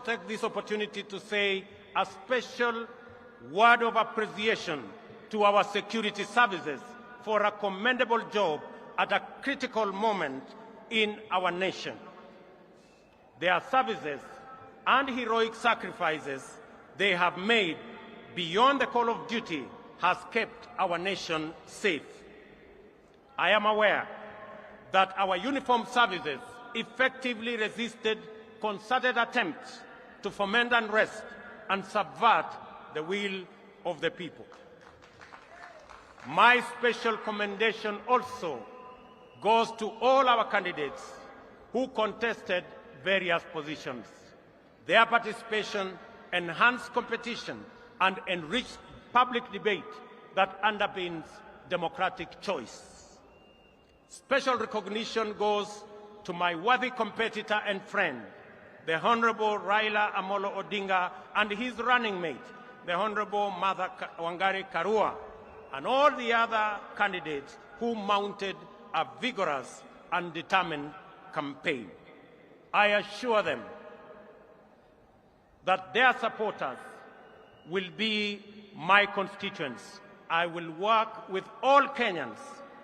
take this opportunity to say a special word of appreciation to our security services for a commendable job at a critical moment in our nation. Their services and heroic sacrifices they have made beyond the call of duty has kept our nation safe. I am aware that our uniformed services effectively resisted concerted attempts to foment unrest and subvert the will of the people. My special commendation also goes to all our candidates who contested various positions. Their participation enhanced competition and enriched public debate that underpins democratic choice. Special recognition goes to my worthy competitor and friend, the Honorable Raila Amolo Odinga, and his running mate, the Honorable Martha Wangari Karua, and all the other candidates who mounted a vigorous and determined campaign. I assure them that their supporters will be my constituents. I will work with all Kenyans,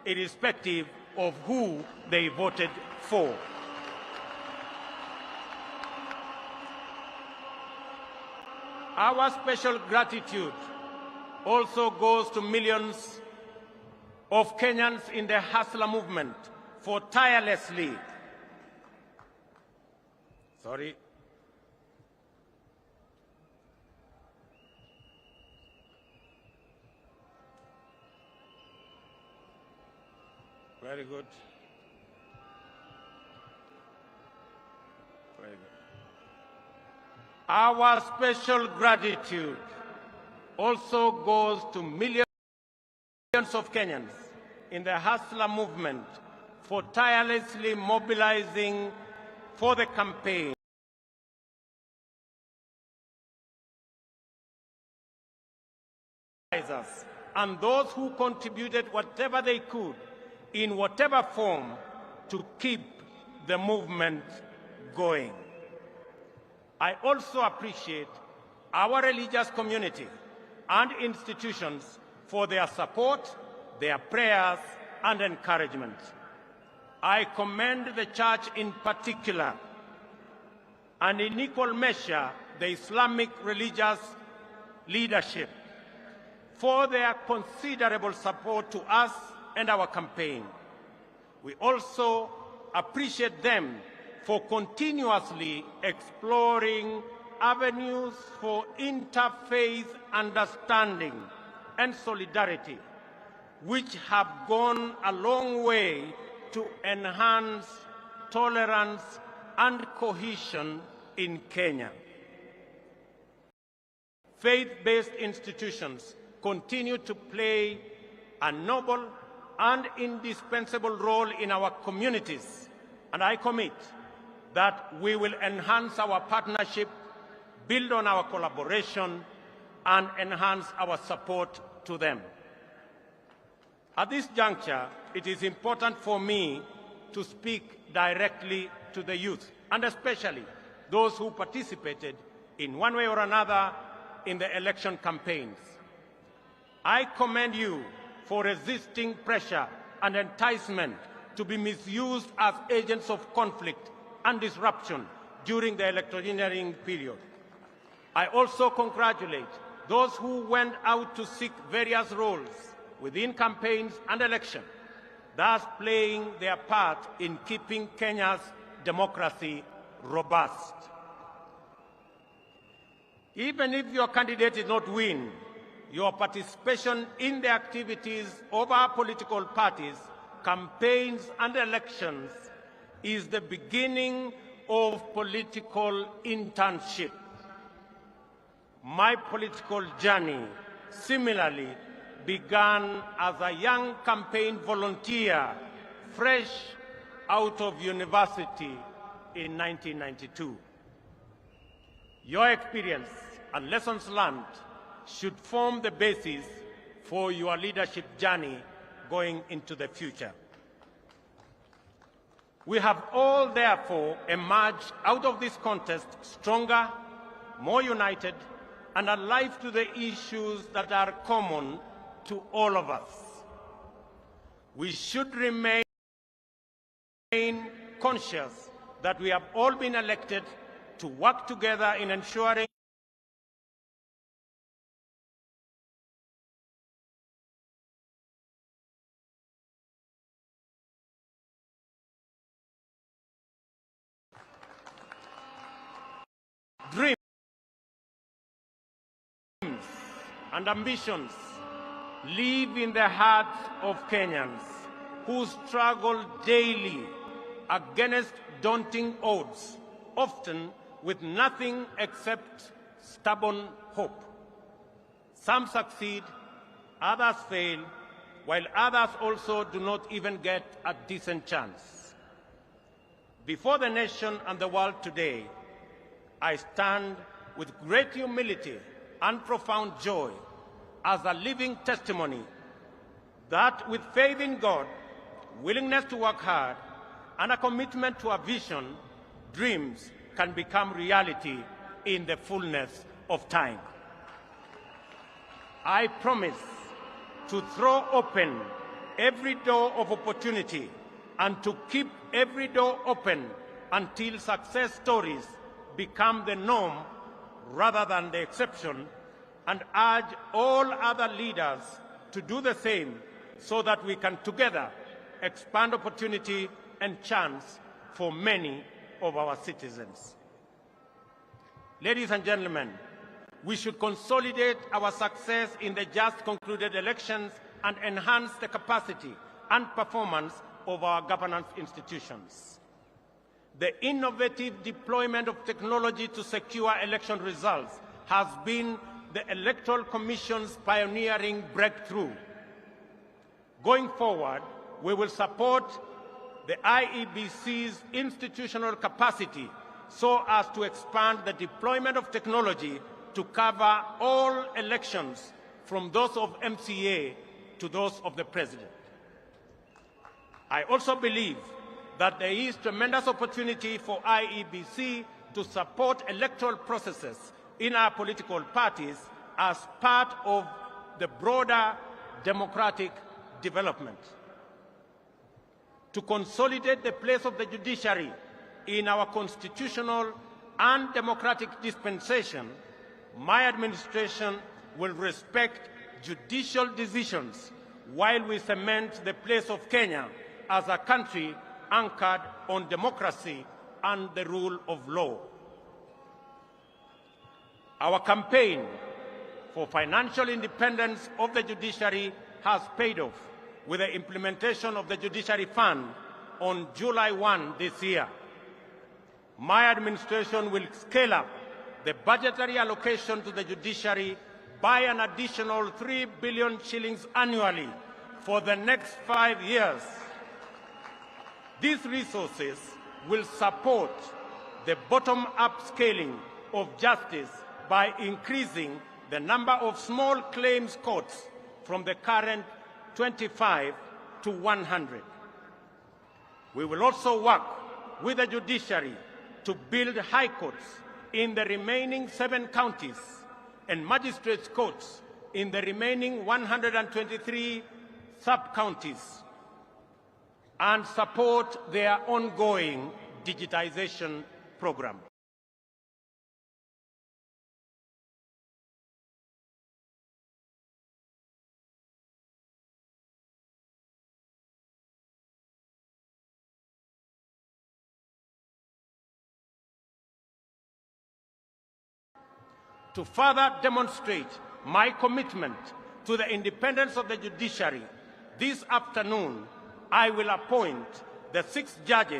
irrespective of who they voted for. Our special gratitude also goes to millions of Kenyans in the Hustler movement for tirelessly Very good. Very good. Our special gratitude also goes to millions of Kenyans in the Hustler movement for tirelessly mobilizing for the campaign. And those who contributed whatever they could, in whatever form, to keep the movement going. I also appreciate our religious community and institutions for their support, their prayers, and encouragement. I commend the Church in particular, and in equal measure the Islamic religious leadership, for their considerable support to us and our campaign. We also appreciate them for continuously exploring avenues for interfaith understanding and solidarity, which have gone a long way to enhance tolerance and cohesion in Kenya. Faith-based institutions continue to play a noble and indispensable role in our communities, and I commit that we will enhance our partnership, build on our collaboration, and enhance our support to them. At this juncture, it is important for me to speak directly to the youth, and especially those who participated in one way or another in the election campaigns. I commend you for resisting pressure and enticement to be misused as agents of conflict and disruption during the electioneering period. I also congratulate those who went out to seek various roles within campaigns and election, thus playing their part in keeping Kenya's democracy robust. Even if your candidate did not win, your participation in the activities of our political parties, campaigns and elections is the beginning of political internship. My political journey similarly began as a young campaign volunteer fresh out of university in 1992. Your experience and lessons learned should form the basis for your leadership journey going into the future. We have all therefore emerged out of this contest stronger more united, and alive to the issues that are common to all of us. We should remain conscious that we have all been elected to work together in ensuring dreams and ambitions live in the hearts of Kenyans who struggle daily against daunting odds, often with nothing except stubborn hope. Some succeed, others fail, while others also do not even get a decent chance. Before the nation and the world today, I stand with great humility and profound joy as a living testimony that with faith in God, willingness to work hard, and a commitment to a vision, dreams can become reality in the fullness of time. I promise to throw open every door of opportunity and to keep every door open until success stories become the norm rather than the exception, and urge all other leaders to do the same so that we can together expand opportunity and chance for many of our citizens. Ladies and gentlemen, we should consolidate our success in the just concluded elections and enhance the capacity and performance of our governance institutions. The innovative deployment of technology to secure election results has been the Electoral Commission's pioneering breakthrough. Going forward, we will support the IEBC's institutional capacity so as to expand the deployment of technology to cover all elections, from those of MCA to those of the President. I also believe that there is tremendous opportunity for IEBC to support electoral processes in our political parties as part of the broader democratic development. To consolidate the place of the judiciary in our constitutional and democratic dispensation, my administration will respect judicial decisions while we cement the place of Kenya as a country anchored on democracy and the rule of law. Our campaign for financial independence of the judiciary has paid off with the implementation of the Judiciary Fund on July 1 this year. My administration will scale up the budgetary allocation to the judiciary by an additional 3 billion shillings annually for the next 5 years. These resources will support the bottom-up scaling of justice by increasing the number of small claims courts from the current 25 to 100. We will also work with the judiciary to build high courts in the remaining 7 counties and magistrates' courts in the remaining 123 sub-counties, and support their ongoing digitization program. To further demonstrate my commitment to the independence of the judiciary, this afternoon I will appoint the 6 judges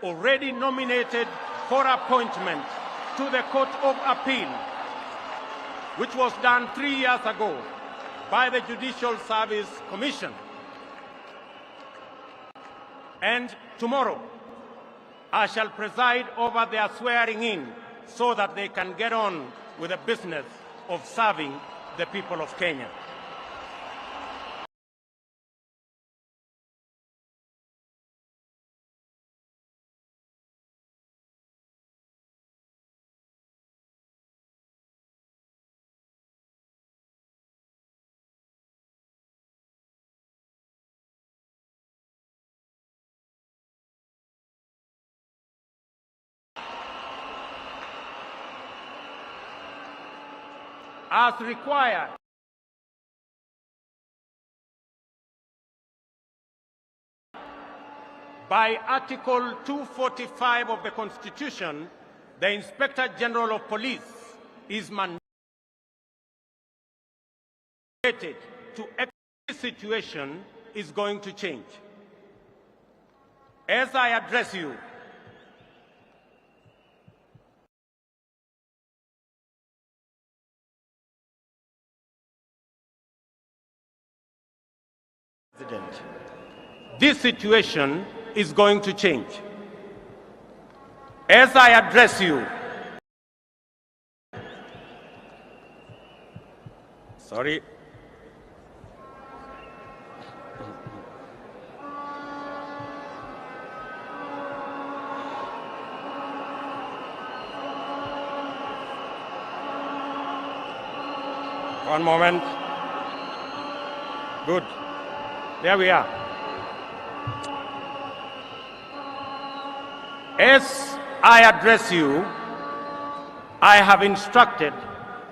already nominated for appointment to the Court of Appeal, which was done 3 years ago by the Judicial Service Commission. And tomorrow, I shall preside over their swearing in so that they can get on with the business of serving the people of Kenya. as required by Article 245 of the Constitution, the Inspector General of Police is mandated to execute this situation is going to change. As I address you, President, this situation is going to change. As I address you, sorry. One moment. Good. There we are. As I address you, I have instructed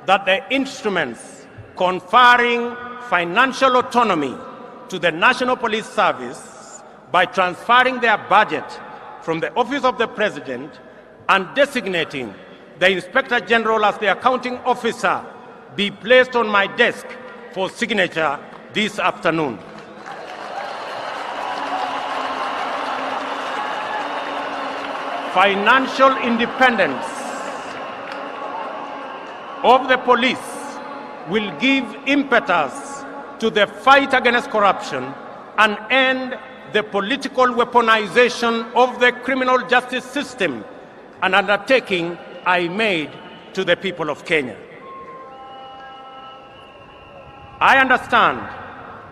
that the instruments conferring financial autonomy to the National Police Service by transferring their budget from the Office of the President and designating the Inspector General as the accounting officer be placed on my desk for signature this afternoon. Financial independence of the police will give impetus to the fight against corruption and end the political weaponization of the criminal justice system, an undertaking I made to the people of Kenya. I understand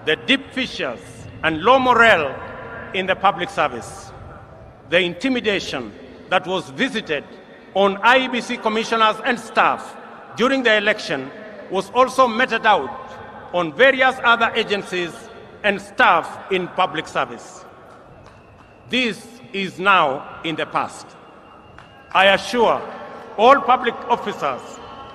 the deep fissures and low morale in the public service, the intimidation that was visited on IEBC commissioners and staff during the election was also meted out on various other agencies and staff in public service. This is now in the past. I assure all public officers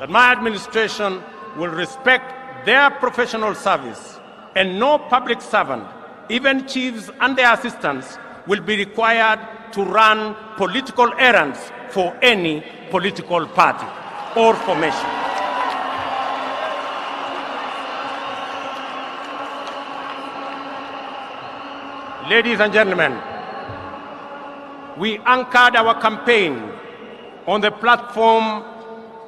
that my administration will respect their professional service, and no public servant, even chiefs and their assistants, will be required to run political errands for any political party or formation. Ladies and gentlemen, we anchored our campaign on the platform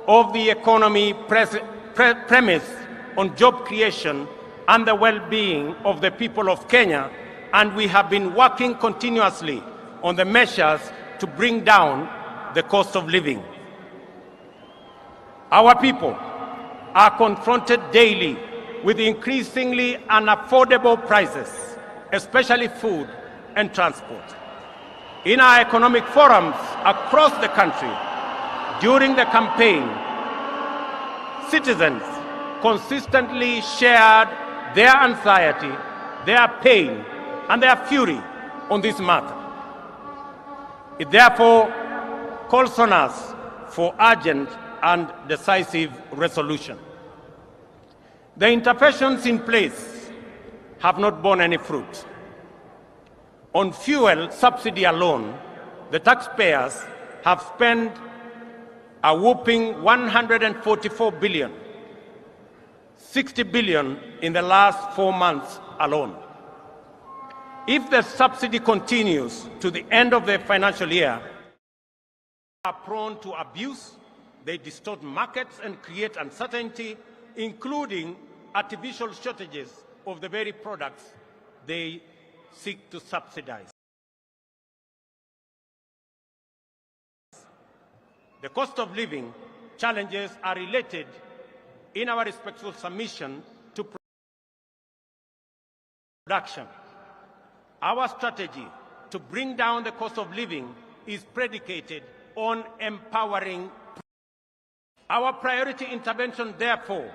of the economy premise on job creation and the well-being of the people of Kenya, and we have been working continuously on the measures to bring down the cost of living. Our people are confronted daily with increasingly unaffordable prices, especially food and transport. In our economic forums across the country, during the campaign, citizens consistently shared their anxiety, their pain, and their fury on this matter. It therefore calls on us for urgent and decisive resolution. The interventions in place have not borne any fruit. On fuel subsidy alone, the taxpayers have spent a whopping 144 billion, 60 billion in the last 4 months alone. If the subsidy continues to the end of the financial year, are prone to abuse, they distort markets and create uncertainty, including artificial shortages of the very products they seek to subsidize. The cost of living challenges are related in our respectful submission to production. Our strategy to bring down the cost of living is predicated on empowering. Our priority intervention, therefore,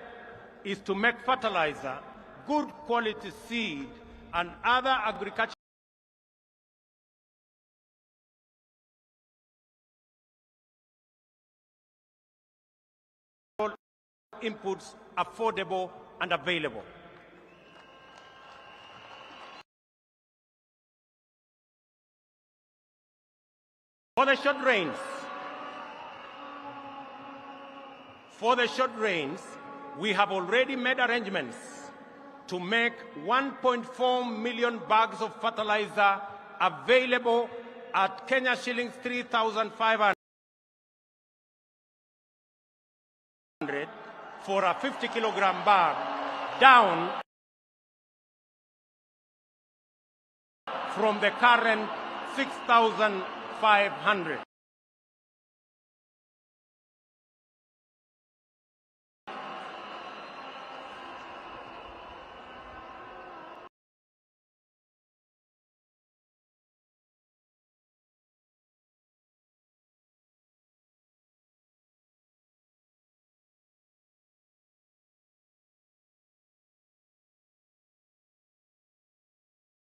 is to make fertilizer, good quality seed, and other agricultural inputs affordable and available. For the short rains, we have already made arrangements to make 1.4 million bags of fertilizer available at Kenya shillings 3,500 for a 50-kilogram bag, down from the current 6,500.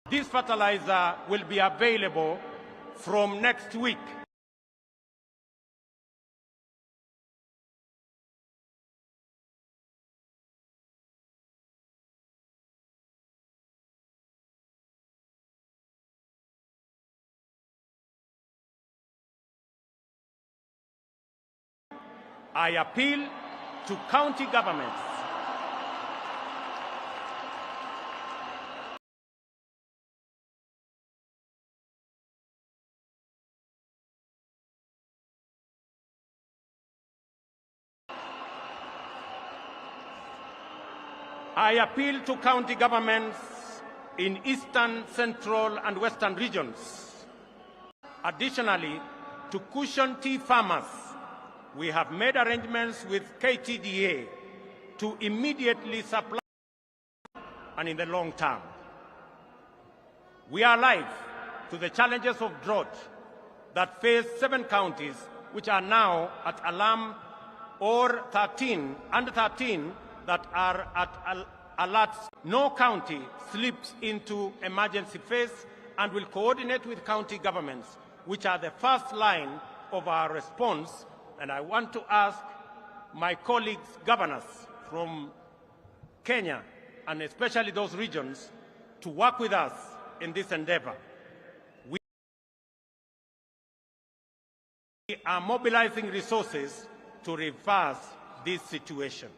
This fertilizer will be available from next week. I appeal to county governments in eastern, central, and western regions. Additionally, to cushion tea farmers, we have made arrangements with KTDA to immediately supply and in the long term. We are alive to the challenges of drought that face 7 counties, which are now at alarm, or 13 that are at alert. No county slips into emergency phase and will coordinate with county governments, which are the first line of our response. And I want to ask my colleagues, governors from Kenya, and especially those regions, to work with us in this endeavor. We are mobilizing resources to reverse this situation.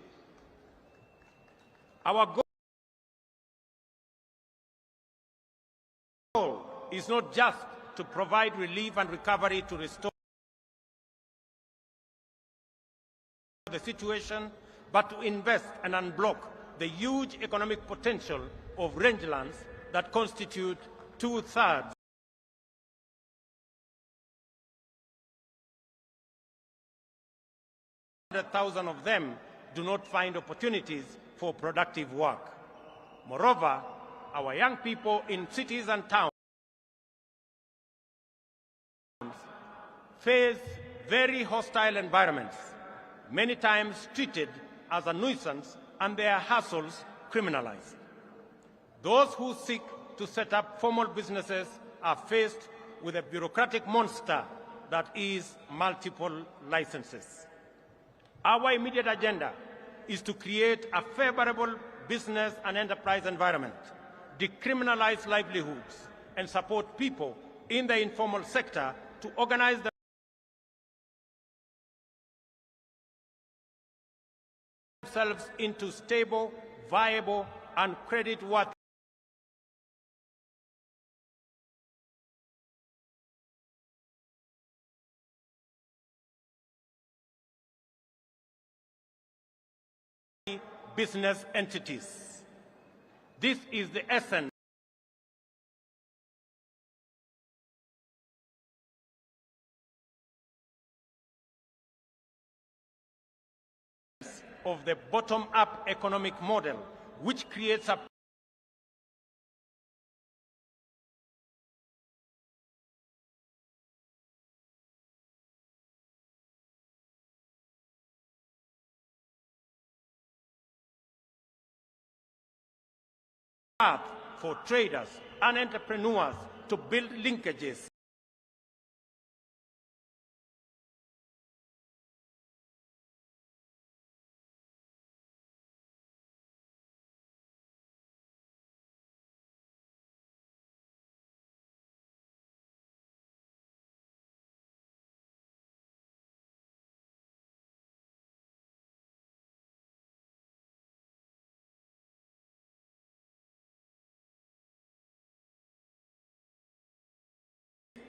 Our goal is not just to provide relief and recovery to restore the situation, but to invest and unblock the huge economic potential of rangelands that constitute 2/3 100,000 of them do not find opportunities for productive work. Moreover, our young people in cities and towns face very hostile environments, many times treated as a nuisance and their hassles criminalized. Those who seek to set up formal businesses are faced with a bureaucratic monster that is multiple licenses. Our immediate agenda is to create a favorable business and enterprise environment, decriminalize livelihoods, and support people in the informal sector to organize themselves into stable, viable, and credit-worthy business entities. This is the essence of the bottom-up economic model, which creates a path for traders and entrepreneurs to build linkages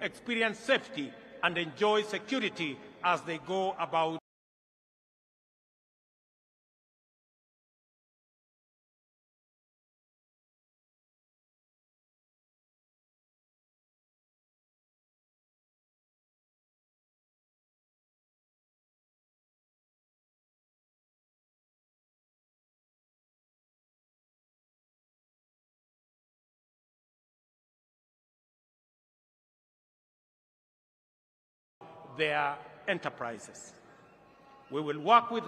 experience safety and enjoy security as they go about their enterprises. We will work with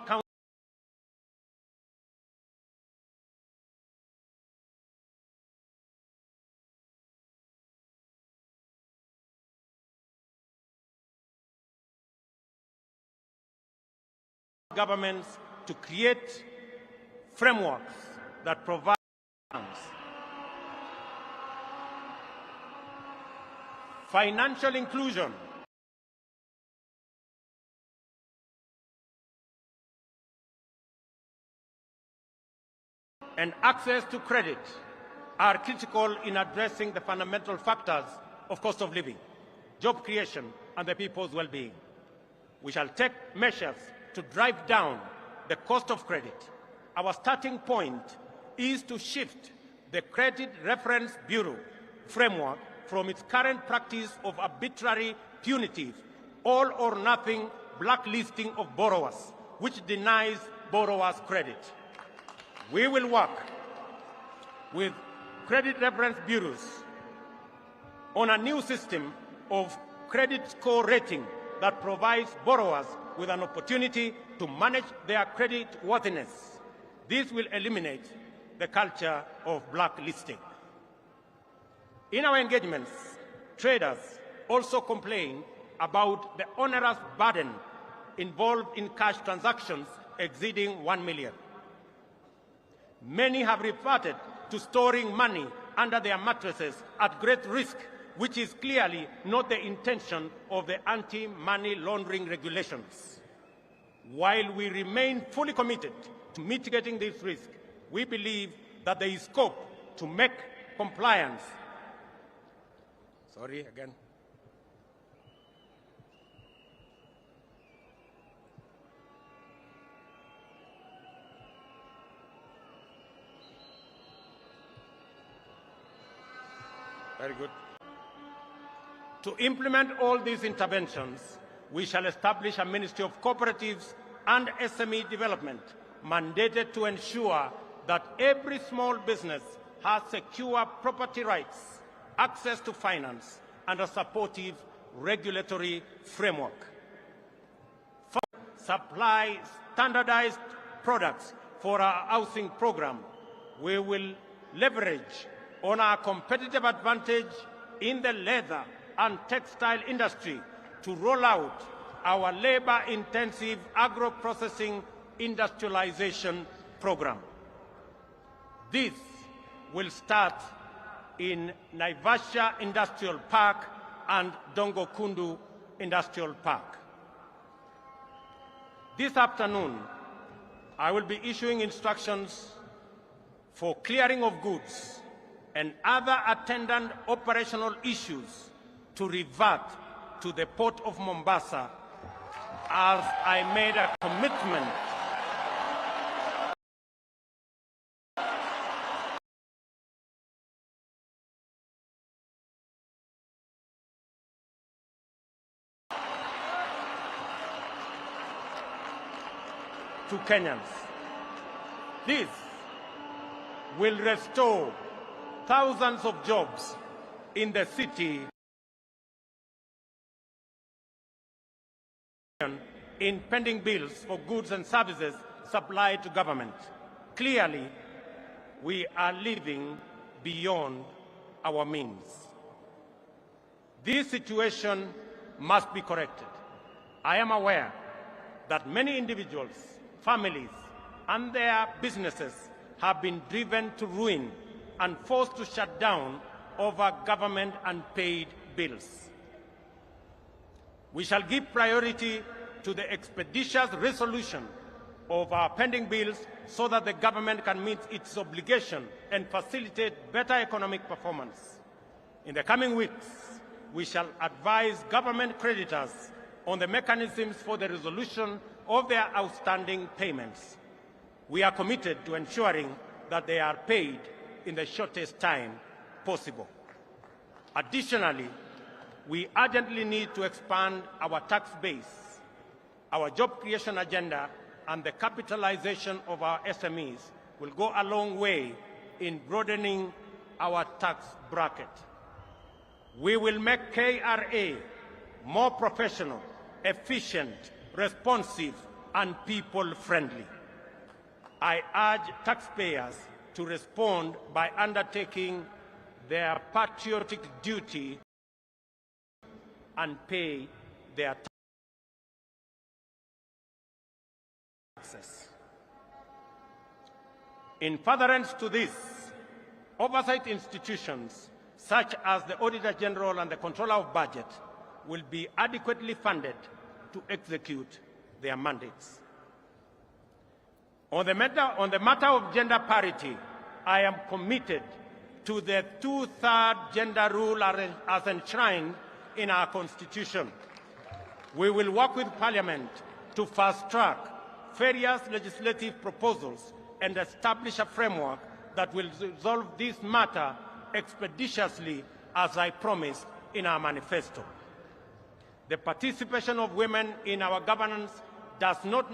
governments to create frameworks that provide financial inclusion, and access to credit are critical in addressing the fundamental factors of cost of living, job creation, and the people's well-being. We shall take measures to drive down the cost of credit. Our starting point is to shift the Credit Reference Bureau framework from its current practice of arbitrary, punitive, all-or-nothing blacklisting of borrowers, which denies borrowers credit. We will work with credit reference bureaus on a new system of credit score rating that provides borrowers with an opportunity to manage their credit worthiness. This will eliminate the culture of blacklisting. In our engagements, traders also complain about the onerous burden involved in cash transactions exceeding 1 million. Many have reverted to storing money under their mattresses at great risk, which is clearly not the intention of the anti-money laundering regulations. While we remain fully committed to mitigating this risk, we believe that there is scope to make compliance. Very good. To implement all these interventions, we shall establish a Ministry of Cooperatives and SME Development, mandated to ensure that every small business has secure property rights, access to finance, and a supportive regulatory framework. Supply standardized products for our housing program. We will leverage on our competitive advantage in the leather and textile industry to roll out our labor-intensive agro-processing industrialization program. This will start in Naivasha Industrial Park and Dongokundu Industrial Park. This afternoon, I will be issuing instructions for clearing of goods and other attendant operational issues to revert to the Port of Mombasa, as I made a commitment to Kenyans. This will restore thousands of jobs in the city in pending bills for goods and services supplied to government. Clearly, we are living beyond our means. This situation must be corrected. I am aware that many individuals, families, and their businesses have been driven to ruin and forced to shut down over government unpaid bills. We shall give priority to the expeditious resolution of our pending bills so that the government can meet its obligation and facilitate better economic performance. In the coming weeks, we shall advise government creditors on the mechanisms for the resolution of their outstanding payments. We are committed to ensuring that they are paid in the shortest time possible. Additionally, we urgently need to expand our tax base. Our job creation agenda and the capitalization of our SMEs will go a long way in broadening our tax bracket. We will make KRA more professional, efficient, responsive, and people-friendly. I urge taxpayers to respond by undertaking their patriotic duty and pay their taxes. In furtherance to this, oversight institutions such as the Auditor General and the Controller of Budget will be adequately funded to execute their mandates. On the matter of gender parity, I am committed to the two-thirds gender rule as enshrined in our Constitution. We will work with Parliament to fast-track various legislative proposals and establish a framework that will resolve this matter expeditiously, as I promised in our manifesto. The participation of women in our governance does not